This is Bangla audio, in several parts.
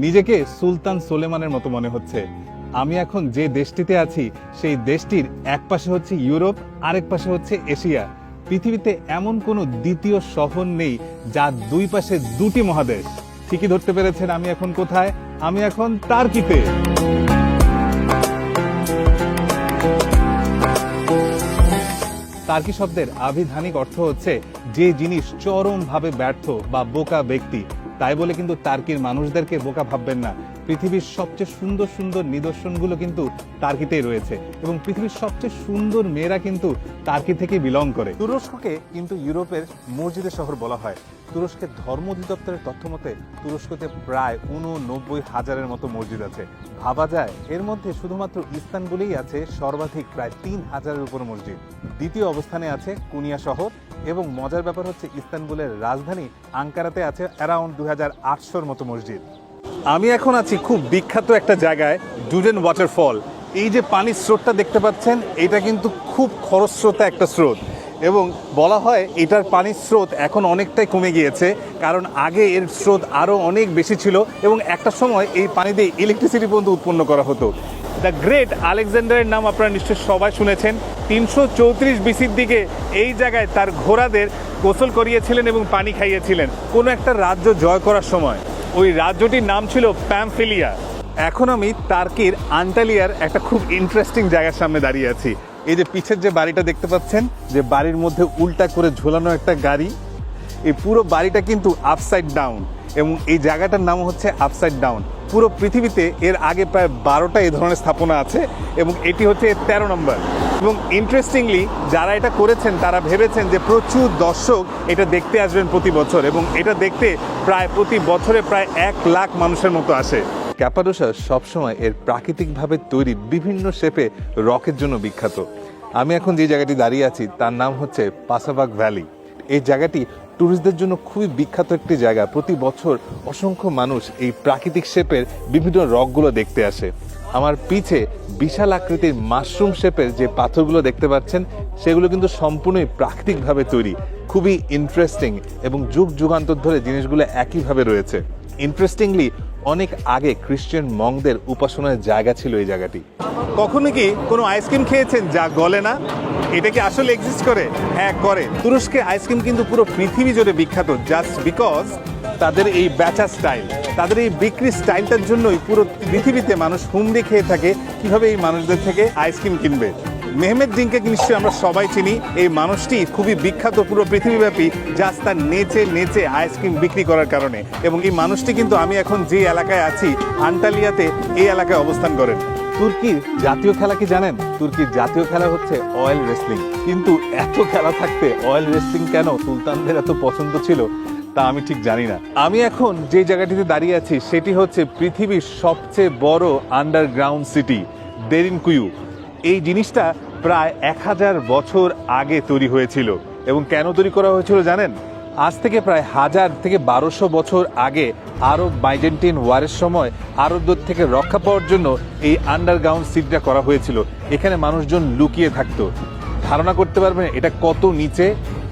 নিজেকে সুলতান সোলেমানের মতো মনে হচ্ছে। আমি এখন যে দেশটিতে আছি সেই দেশটির এক পাশে হচ্ছে ইউরোপ, আরেক পাশে হচ্ছে এশিয়া। পৃথিবীতে এমন কোনো দ্বিতীয় শহর নেই যার দুই পাশে দুটি মহাদেশ। ঠিকই ধরতে পেরেছেন, আমি এখন কোথায়? আমি এখন টার্কিতে। টার্কি শব্দের আভিধানিক অর্থ হচ্ছে যে জিনিস চরমভাবে ব্যর্থ বা বোকা ব্যক্তি। তাই বলে কিন্তু টার্কির মানুষদেরকে বোকা ভাববেন না। পৃথিবীর সবচেয়ে সুন্দর সুন্দর নিদর্শনগুলো কিন্তু টার্কিতেই রয়েছে এবং পৃথিবীর সবচেয়ে সুন্দর মেয়েরা কিন্তু টার্কি থেকে বিলং করে। তুরস্ককে কিন্তু ইউরোপের মসজিদের শহর বলা হয়। তুরস্কের ধর্ম অধিদপ্তরের তথ্য মতে তুরস্কতে প্রায় 89,000-এর মতো মসজিদ আছে। ভাবা যায় এর মধ্যে শুধুমাত্র ইস্তানবুলেই আছে সর্বাধিক প্রায় 3,000-এর উপর মসজিদ। দ্বিতীয় অবস্থানে আছে কুনিয়া শহর এবং মজার ব্যাপার হচ্ছে ইস্তানবুলের রাজধানী আঙ্কারাতে আছে অ্যারাউন্ড 2,800-এর মতো মসজিদ। আমি এখন আছি খুব বিখ্যাত একটা জায়গায়, ডুডেন ওয়াটারফল। এই যে পানির স্রোতটা দেখতে পাচ্ছেন, এটা কিন্তু খুব খরস্রোতা একটা স্রোত এবং বলা হয় এটার পানির স্রোত এখন অনেকটাই কমে গিয়েছে, কারণ আগে এর স্রোত আরও অনেক বেশি ছিল এবং একটা সময় এই পানি দিয়ে ইলেকট্রিসিটি পর্যন্ত উৎপন্ন করা হতো। দ্য গ্রেট আলেকজান্ডারের নাম আপনারা নিশ্চয়ই সবাই শুনেছেন। 334 বিসির দিকে এই জায়গায় তার ঘোড়াদের গোসল করিয়েছিলেন এবং পানি খাইয়েছিলেন কোনো একটা রাজ্য জয় করার সময়। ওই রাজ্যটির নাম ছিল প্যামফিলিয়া। এখন আমি টার্কির আন্টালিয়ার একটা খুব ইন্টারেস্টিং জায়গার সামনে দাঁড়িয়ে আছি। এই যে পিছের যে বাড়িটা দেখতে পাচ্ছেন, যে বাড়ির মধ্যে উল্টা করে ঝোলানো একটা গাড়ি, এই পুরো বাড়িটা কিন্তু আপসাইড ডাউন এবং এই জায়গাটার নাম হচ্ছে আপসাইড ডাউন। পুরো পৃথিবীতে এর আগে প্রায় 12টা এই ধরনের স্থাপনা আছে এবং এটি হচ্ছে 13 নম্বর। এবং ইন্টারেস্টিংলি যারা এটা করেছেন তারা ভেবেছেন যে প্রচুর দর্শক এটা দেখতে আসবেন প্রতি বছর এবং এটা দেখতে প্রায় প্রতি বছরে প্রায় 1 লাখ মানুষের মতো আসে। ক্যাপাডোসা সবসময় এর প্রাকৃতিকভাবে তৈরি বিভিন্ন শেপে রকের জন্য বিখ্যাত। আমি এখন যে জায়গাটি দাঁড়িয়ে আছি তার নাম হচ্ছে পাসাবাগ ভ্যালি। এই জায়গাটি ট্যুরিস্টদের জন্য খুবই বিখ্যাত একটি জায়গা। প্রতি বছর অসংখ্য মানুষ এই প্রাকৃতিক শেপের বিভিন্ন রকগুলো দেখতে আসে। আমার পিছে বিশাল আকৃতির মাশরুম শেপের যে পাথরগুলো দেখতে পাচ্ছেন, সেগুলো কিন্তু সম্পূর্ণই প্রাকৃতিকভাবে তৈরি। খুবই ইন্টারেস্টিং এবং যুগ যুগান্তর ধরে জিনিসগুলো একইভাবে রয়েছে। ইন্টারেস্টিংলি অনেক আগে খ্রিস্টান মঙ্কদের উপাসনার জায়গা ছিল এই জায়গাটি। কখনো কি কোনো আইসক্রিম খেয়েছেন যা গলে না? এটা কি আসলে এক্সিস্ট করে? হ্যাঁ, করে। তুরস্কের আইসক্রিম কিন্তু পুরো পৃথিবী জুড়ে বিখ্যাত জাস্ট বিকজ তাদের এই বেচা স্টাইল, তাদের এই বিক্রি স্টাইলটার জন্যই পুরো পৃথিবীতে মানুষ হুমড়ি খেয়ে থাকে কিভাবে এই মানুষদের থেকে আইসক্রিম কিনবে। মেহমেদ ডিঙ্কে নিশ্চয়ই আমরা সবাই চিনি। এই মানুষটি খুবই বিখ্যাত পুরো পৃথিবীব্যাপী জাস্ট তার নেচে নেচে আইসক্রিম বিক্রি করার কারণে। এবং এই মানুষটি কিন্তু আমি এখন যে এলাকায় আছি আন্টালিয়াতে, এই এলাকায় অবস্থান করেন। তুর্কির জাতীয় খেলা কি জানেন? তুর্কির জাতীয় খেলা হচ্ছে অয়েল রেসলিং। কিন্তু এত খেলা থাকতে অয়েল রেসলিং কেন সুলতানদের এত পছন্দ ছিল তা আমি ঠিক জানি না। আমি এখন যে জায়গাটিতে দাঁড়িয়ে আছি সেটি হচ্ছে পৃথিবীর সবচেয়ে বড় আন্ডারগ্রাউন্ড সিটি দেরিনকুইউ। এই জিনিসটা প্রায় 1000 বছর আগে তৈরি হয়েছিল। এবং কেন তৈরি করা হয়েছিল জানেন? আজ থেকে প্রায় 1000 থেকে 1200 বছর আগে আরব বাইজেন্টিন ওয়ারের সময় আরবদের থেকে রক্ষা পাওয়ার জন্য এই আন্ডারগ্রাউন্ড সিটিটা করা হয়েছিল। এখানে মানুষজন লুকিয়ে থাকতো। ধারণা করতে পারবেন এটা কত নিচে?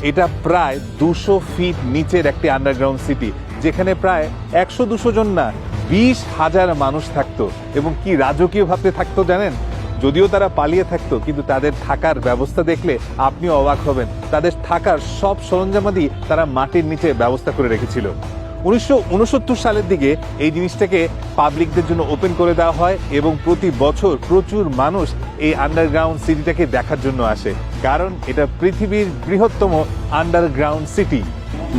এটা প্রায় 200 ফিট নিচের একটি আন্ডারগ্রাউন্ড সিটি, যেখানে প্রায় 100-200 জন না 20,000 মানুষ থাকতো। এবং কি রাজকীয় ভাবে থাকতো জানেন? যদিও তারা পালিয়ে থাকতো, কিন্তু তাদের থাকার ব্যবস্থা দেখলে আপনিও অবাক হবেন। তাদের থাকার সব সরঞ্জামাদি তারা মাটির নিচে ব্যবস্থা করে রেখেছিল। 1969 সালের দিকে এই জিনিসটাকে পাবলিকদের জন্য ওপেন করে দেওয়া হয় এবং প্রতি বছর প্রচুর মানুষ এই আন্ডারগ্রাউন্ড সিটিটাকে দেখার জন্য আসে, কারণ এটা পৃথিবীর বৃহত্তম আন্ডারগ্রাউন্ড সিটি।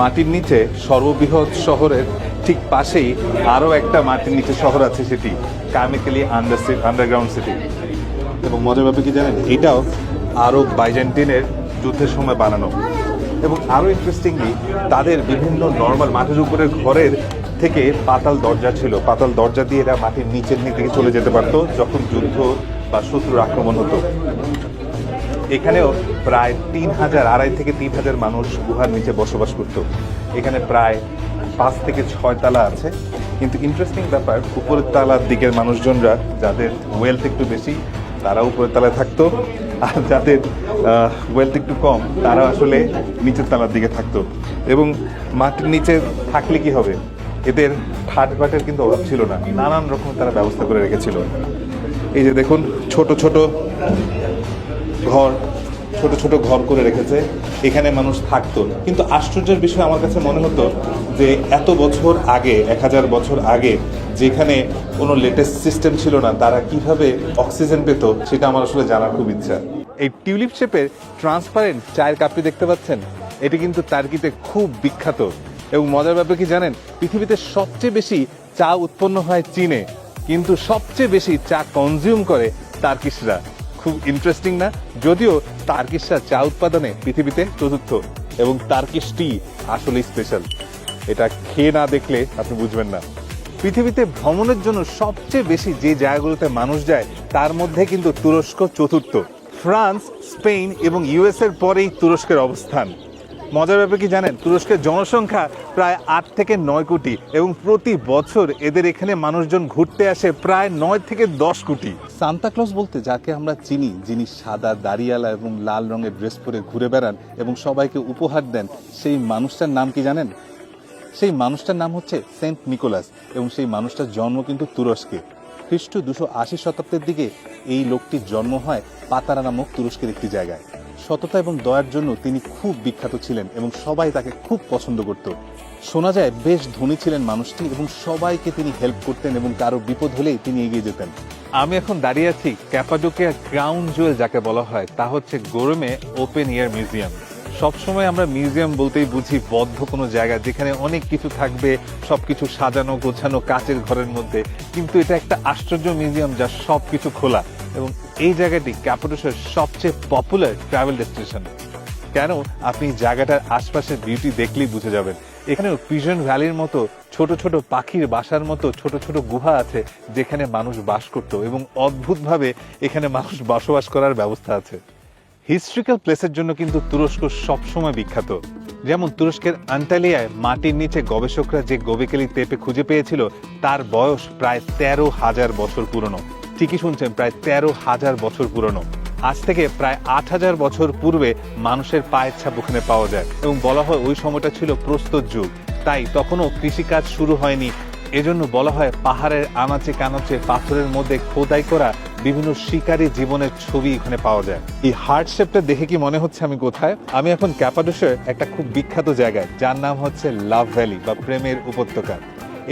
মাটির নিচে সর্ববৃহৎ শহরের ঠিক পাশেই আরও একটা মাটির নিচে শহর আছে, সেটি কামিকালি আন্ডারগ্রাউন্ড সিটি। এবং মজার ব্যাপার কি জানেন? এটাও আরব বাইজেন্টিনের যুদ্ধের সময় বানানো। এবং আরও ইন্টারেস্টিংলি তাদের বিভিন্ন নর্মাল মাটির উপরের ঘরের থেকে পাতাল দরজা ছিল। পাতাল দরজা দিয়ে এরা মাটির নিচের দিকে চলে যেতে পারতো যখন যুদ্ধ বা শত্রুর আক্রমণ হতো। এখানেও প্রায় 2,500 থেকে 3,000 মানুষ গুহার নিচে বসবাস করত। এখানে প্রায় 5 থেকে 6 তালা আছে। কিন্তু ইন্টারেস্টিং ব্যাপার, উপরের তালার দিকের মানুষজনরা যাদের ওয়েলথ একটু বেশি তারা উপরের তলায় থাকতো, আর যাদের ওয়েলথ একটু কম তারা আসলে নিচের তলার দিকে থাকতো। এবং মাটির নিচে থাকলে কি হবে? এদের ঠাটবাটের কিন্তু অভাব ছিল না, নানান রকম তারা ব্যবস্থা করে রেখেছিল। এই যে দেখুন ছোট ছোট ঘর, ছোট ছোট ঘর করে রেখেছে, এখানে মানুষ থাকতো। কিন্তু আশ্চর্যের বিষয় আমার কাছে মনে হতো যে এত বছর আগে, 1000 বছর আগে যেখানে কোনো লেটেস্ট সিস্টেম ছিল না, তারা কিভাবে অক্সিজেন পেত সেটা আমার আসলে জানার খুব ইচ্ছা। এই টিউলিপ শেপের ট্রান্সপারেন্ট চায়ের কাপটি দেখতে পাচ্ছেন, এটি কিন্তু টার্কিতে খুব বিখ্যাত। এবং মজার ব্যাপার কি জানেন, পৃথিবীতে সবচেয়ে বেশি চা উৎপন্ন হয় চীনে, কিন্তু সবচেয়ে বেশি চা কনজিউম করে টার্কিশরা। খুব ইন্টারেস্টিং না? যদিও টার্কিশরা চা উৎপাদনে পৃথিবীতে চতুর্থ, এবং টার্কিশ টি আসলেই স্পেশাল, এটা খেয়ে না দেখলে আপনি বুঝবেন না। পৃথিবীতে ভ্রমণের জন্য সবচেয়ে বেশি যে জায়গাগুলোতে মানুষ যায় তার মধ্যে কিন্তু তুরস্ক চতুর্থ। ফ্রান্স, স্পেন এবং ইউএস এর পরেই তুরস্কের অবস্থান। মজার ব্যাপার কি জানেন, তুরস্কের জনসংখ্যা প্রায় 8 থেকে 9 কোটি, এবং প্রতি বছর এদের এখানে মানুষজন ঘুরতে আসে প্রায় 9 থেকে 10 কোটি। সান্তা ক্লজ বলতে যাকে আমরা চিনি, যিনি সাদা দাড়িওয়ালা এবং লাল রঙের ড্রেস পরে ঘুরে বেড়ান এবং সবাইকে উপহার দেন, সেই মানুষটার নাম কি জানেন? সেই মানুষটার নাম হচ্ছে সেন্ট নিকোলাস, এবং সেই মানুষটার জন্ম কিন্তু তুরস্কে। খ্রিস্ট 280 শতাব্দীর দিকে এই লোকটির জন্ম হয় পাতারা নামক তুরস্কের একটি জায়গায়। সততা এবং দয়ার জন্য তিনি খুব বিখ্যাত ছিলেন এবং সবাই তাকে খুব পছন্দ করত। শোনা যায় বেশ ধনী ছিলেন মানুষটি, এবং সবাইকে তিনি হেল্প করতেন এবং কারো বিপদ হলেই তিনি এগিয়ে যেতেন। আমি এখন দাঁড়িয়ে আছি ক্যাপাডোকিয়া ক্রাউন জুয়েল যাকে বলা হয়, তা হচ্ছে গোরমে ওপেন এয়ার মিউজিয়াম। সবসময় আমরা মিউজিয়াম বলতেই বুঝি বদ্ধ কোনো জায়গা যেখানে অনেক কিছু থাকবে, সবকিছু সাজানো গোছানো কাচের ঘরের মধ্যে, কিন্তু এটা একটা আশ্চর্য মিউজিয়াম যা সবকিছু খোলা। এবং এই জায়গাটি ক্যাপাডোসিয়ার সবচেয়ে পপুলার ট্রাভেল ডেস্টিনেশন। কেন? আপনি জায়গাটার আশপাশের বিউটি দেখলেই বুঝে যাবেন। এখানেও পিজন ভ্যালির মতো ছোট ছোট পাখির বাসার মতো ছোট ছোট গুহা আছে যেখানে মানুষ বাস করত, এবং অদ্ভুতভাবে এখানে মানুষ বসবাস করার ব্যবস্থা আছে। হিস্ট্রিক্যাল প্লেসের জন্য কিন্তু তুরস্ক সবসময় বিখ্যাত। যেমন তুরস্কের আন্টালিয়ায় মাটির নিচে গবেষকরা যে গোবেকেলি তেপে খুঁজে পেয়েছিল, তার বয়স প্রায় 13,000 বছর পুরনো। ঠিকই শুনছেন, প্রায় 13,000 বছর পুরনো। আজ থেকে প্রায় 8,000 বছর পূর্বে মানুষের পায়ের ছাপ ওখানে পাওয়া যায়, এবং বলা হয় ওই সময়টা ছিল প্রস্তর যুগ, তাই তখনও কৃষিকাজ শুরু হয়নি। এজন্য বলা হয় পাহাড়ের আনাচে কানাচে পাথরের মধ্যে খোদাই করা বিভিন্ন শিকারী জীবনের ছবি এখানে পাওয়া যায়। এই হার্ট শেপটা দেখে কি মনে হচ্ছে আমি কোথায়? আমি এখন ক্যাপাডোসিয়ার একটা খুব বিখ্যাত জায়গায়, যার নাম হচ্ছে লাভ ভ্যালি বা প্রেমের উপত্যকা।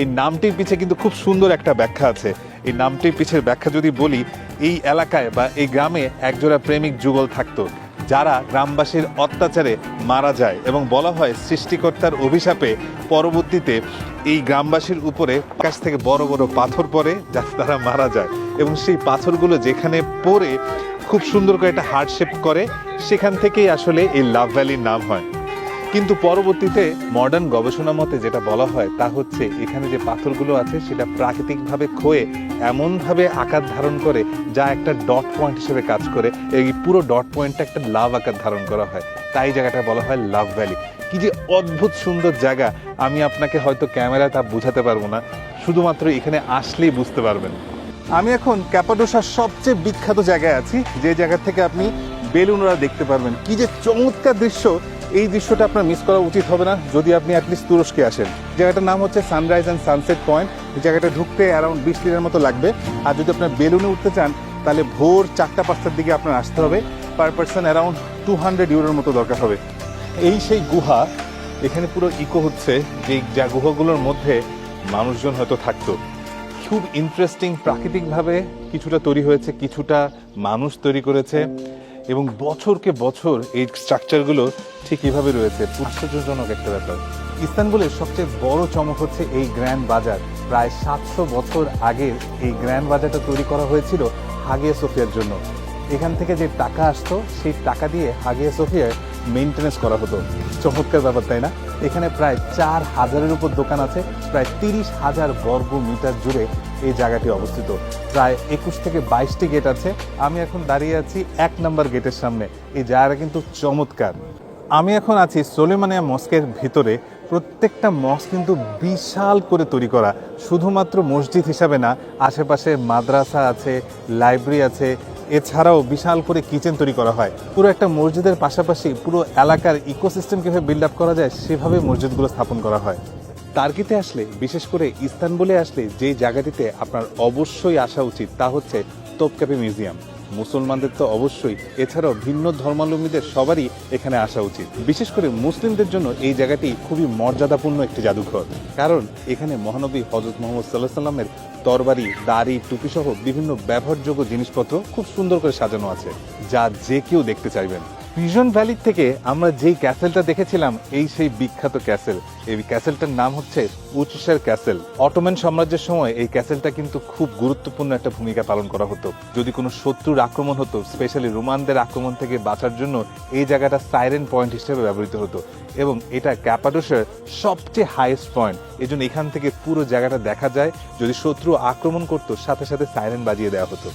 এই নামটির পিছে কিন্তু খুব সুন্দর একটা ব্যাখ্যা আছে। এই নামটির পিছের ব্যাখ্যা যদি বলি, এই এলাকায় বা এই গ্রামে একজোড়া প্রেমিক যুগল থাকতো, যারা গ্রামবাসীর অত্যাচারে মারা যায়, এবং বলা হয় সৃষ্টিকর্তার অভিশাপে পরবর্তীতে এই গ্রামবাসীর উপরে আকাশ থেকে বড় বড় পাথর পড়ে, যাতে তারা মারা যায়, এবং সেই পাথরগুলো যেখানে পড়ে খুব সুন্দর করে একটা হার্ট শেপ করে, সেখান থেকেই আসলে এই লাভ ভ্যালির নাম হয়। কিন্তু পরবর্তীতে মডার্ন গবেষণা মতে যেটা বলা হয় তা হচ্ছে এখানে যে পাথরগুলো আছে সেটা প্রাকৃতিকভাবে ক্ষয়ে এমনভাবে আকার ধারণ করে যা একটা ডট পয়েন্ট হিসেবে কাজ করে, এই পুরো ডট পয়েন্টটা একটা লাভ আকার ধারণ করা হয়, তাই জায়গাটা বলা হয় লাভ ভ্যালি। কি যে অদ্ভুত সুন্দর জায়গা, আমি আপনাকে হয়তো ক্যামেরায় তা বোঝাতে পারবো না, শুধুমাত্র এখানে আসলেই বুঝতে পারবেন। আমি এখন ক্যাপাডোসিয়ার সবচেয়ে বিখ্যাত জায়গায় আছি, যে জায়গা থেকে আপনি বেলুনরা দেখতে পারবেন। কি যে চমৎকার দৃশ্য! এই দৃশ্যটা আপনার মিস করা উচিত হবে না যদি আপনি অ্যাটলিস্ট তুরস্কে আসেন। জায়গাটার নাম হচ্ছে সানরাইজ অ্যান্ড সানসেট পয়েন্ট। এই জায়গাটা ঢুকতে অ্যারাউন্ড 20 মিনিটের মতো লাগবে। আর যদি আপনার বেলুনে উঠতে চান তাহলে ভোর 4টা-5টার দিকে আপনার আসতে হবে। পার পার্সন অ্যারাউন্ড 200 ইউরোর মতো দরকার হবে। এই সেই গুহা, এখানে পুরো ইকো হচ্ছে যে যা গুহাগুলোর মধ্যে মানুষজন হয়তো থাকতো। খুব ইন্টারেস্টিং, প্রাকৃতিকভাবে কিছুটা তৈরি হয়েছে, কিছুটা মানুষ তৈরি করেছে, এবং বছরকে বছর এই স্ট্রাকচারগুলো ঠিক এভাবে রয়েছে। আশ্চর্যজনক একটা ব্যাপার। ইস্তানবুলের সবচেয়ে বড় চমক হচ্ছে এই গ্র্যান্ড বাজার। প্রায় 700 বছর আগে এই গ্র্যান্ড বাজারটা তৈরি করা হয়েছিল হাগিয়া সোফিয়ার জন্য। এখান থেকে যে টাকা আসতো সেই টাকা দিয়ে হাগিয়া সোফিয়ার মেইনটেনেন্স করা হতো। চমৎকার ব্যাপার, তাই না? এখানে প্রায় 4000-এর উপর দোকান আছে। প্রায় 30,000 বর্গ মিটার জুড়ে এই জায়গাটি অবস্থিত। প্রায় 21 থেকে 22টি গেট আছে। আমি এখন দাঁড়িয়ে আছি 1 নম্বর গেটের সামনে। এই জায়গাটা কিন্তু চমৎকার। আমি এখন আছি সোলেমানিয়া মস্কের ভিতরে। প্রত্যেকটা মস্ক কিন্তু বিশাল করে তৈরি করা, শুধুমাত্র মসজিদ হিসাবে না, আশেপাশে মাদ্রাসা আছে, লাইব্রেরি আছে, এছাড়াও বিশাল করে কিচেন তৈরি করা হয়। পুরো একটা মসজিদের পাশাপাশি পুরো এলাকার ইকোসিস্টেম কীভাবে বিল্ড আপ করা যায় সেভাবে মসজিদগুলো স্থাপন করা হয়। টার্কিতে আসলে, বিশেষ করে ইস্তানবুলে আসলে যে জায়গাটিতে আপনার অবশ্যই আসা উচিত তা হচ্ছে তোপকাপি মিউজিয়াম। মুসলমানদের তো অবশ্যই, এছাড়াও ভিন্ন ধর্মাবলম্বীদের সবারই এখানে আসা উচিত। বিশেষ করে মুসলিমদের জন্য এই জায়গাটি খুবই মর্যাদাপূর্ণ একটি জাদুঘর, কারণ এখানে মহানবী হযরত মুহাম্মদ সাল্লাল্লাহু আলাইহি সাল্লামের তরবারি, দাড়ি, টুপি সহ বিভিন্ন ব্যবহারযোগ্য জিনিসপত্র খুব সুন্দর করে সাজানো আছে, যা যে কেউ দেখতে চাইবেন। পিজন ভ্যালি থেকে আমরা যেই ক্যাসেলটা দেখেছিলাম, এই সেই বিখ্যাত ক্যাসেল। এই ক্যাসেলটার নাম হচ্ছে উচসার ক্যাসেল। অটোমান সাম্রাজ্যের সময় এই ক্যাসেলটা কিন্তু খুব গুরুত্বপূর্ণ একটা ভূমিকা পালন করা হতো। যদি কোনো শত্রুর আক্রমণ হতো, স্পেশালি রোমানদের আক্রমণ থেকে বাঁচার জন্য এই জায়গাটা সাইরেন পয়েন্ট হিসেবে ব্যবহৃত হতো, এবং এটা ক্যাপাডোসের সবচেয়ে হাইয়েস্ট পয়েন্ট। এই জন্য এখান থেকে পুরো জায়গাটা দেখা যায়। যদি শত্রু আক্রমণ করতো, সাথে সাথে সাইরেন বাজিয়ে দেওয়া হতো।